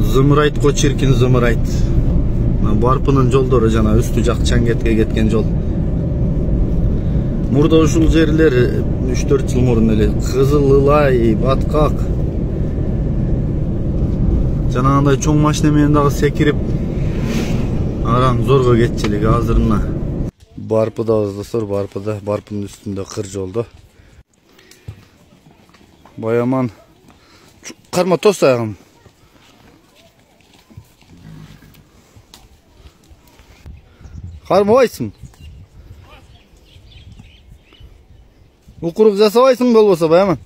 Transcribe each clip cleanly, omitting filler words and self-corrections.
Зымырайт го чиркин зымырайт. Барпынын жолдору жана үстү жак Чаңгетке кеткен жол. Мурда ушул жерлер 3-4 жыл мурун эле Кызыл Ылай, Баткак жанагындай чоң машина менен дагы секирип араң зорго кетчилик. Азыр мына Барпыдабыз достор, Барпынын үстүндө кыр жолдо. Баяман карма тос аягым. Кармабайсың? Укурук жасабайсың болбосо Баяман?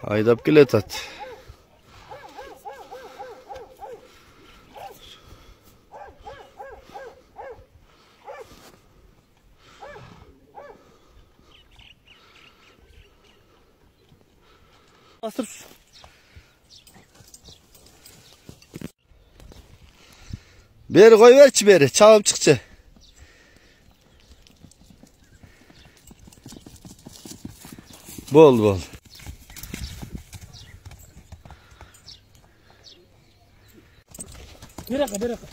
Айдап келатат. Beri koy verçi beri, çağıp çıkçı. Bol. Beraka.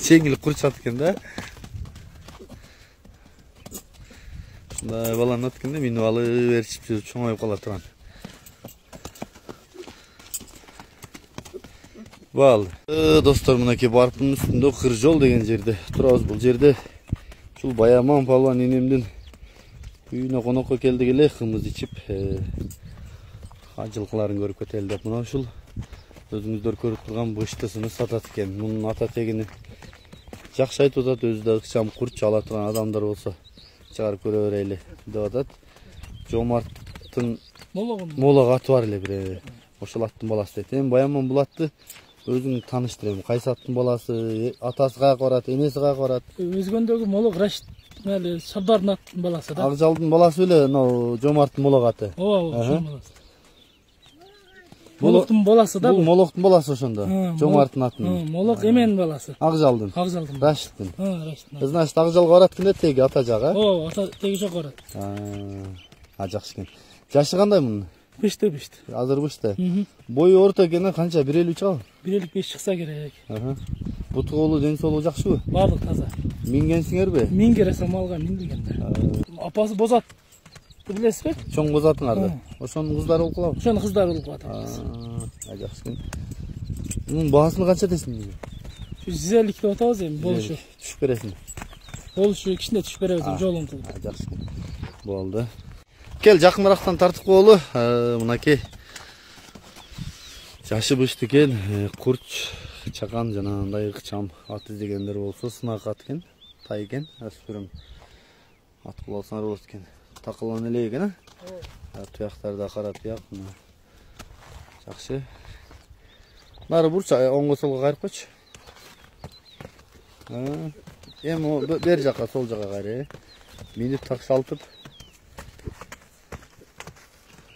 Çengilip kurçat eкен да. Şunda balanın atkanda meni alıp berişip çoңoюп кала турган. Бал. Достор, мынакей Барпынын үстүндө кыр жол деген жерде турабыз. Бул жерде ушул Баяман палван энемдин үйүнө конокко келдик эле, кымыз ичип, жылкыларын көрүп кетели деп. Мына ушул өзүңүздөр көрүп турган быштысыны сатат экен. Мунун ата тегини жакшы айтып атат, өзү да ыкчам курч ала турган адамдар болсо чыгарып көрө берели деп атат. Жомарттын молок аты бар эле бир. Ошол аттын баласы дейт. Эми Баяман бул атты өзүң тааныштыр. Кайсы аттын баласы, атасы каяка барат, энеси каяка барат? Өзгөндөгү молок Рашид Сабдардын аттын баласы да. Акжалдын баласы эле мына Жомарттын молок аты. Ооба, ошол баласы. Молоктун баласы да. Бул молоктун баласы ошондо. Жомарттын атын. Молок эменин баласы. Акжалдын. Рашидтин. Рашидтин. Значит, Акжалга барат экен да теги ата жагы. Ооба, ата теги жок барат. Жакшы экен. Жашы кандай мунун? Беште. Азыр беште. Бою орто экен, канча? 1.50 чыгабы? 1.55 чыкса керек. Буту колу, ден соолугу жакшыбы? Баардык таза. Мингенсиңерби? Мингересем малга миндиген да. Апасы Бозат. Билесизби? Чоң Бозатыңарды. Ошонун кыздары болуп калабы? Ошонун кыздары болуп калат. Жакшы экен. Мунун баасын канча дейсиң? 150 деп атабыз эми, болушу. Түшүп бересиң. Болушу кичине түшүп беребиз, жолун кылып. Жакшы экен. Болду. Кел, жакыныраактан тартып коелу. Мынакей жашы бышты экен, курч, чакан жанагындай ыкчам ат издегендер болсо сынак ат экен, тай экен, өспүрүм ат кылып алсаңар болот экен. Такылган эле экен, туяктары да кара туяк. Жакшы. Нары бурч оңго солго кайрып койчу. Эми бер жака, сол жака кайры. Минип такшалтып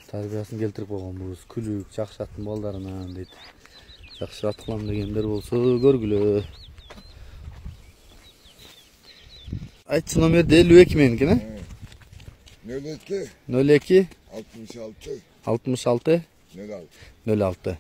тарбиясын келтирип койгонбуз. Күлүк, жакшы аттын балдарынан дейт. Жакшы ат кылам дегендер болсо көргүлө. Айтчы номерди 52 меники, 02 02 66 66 06. 06.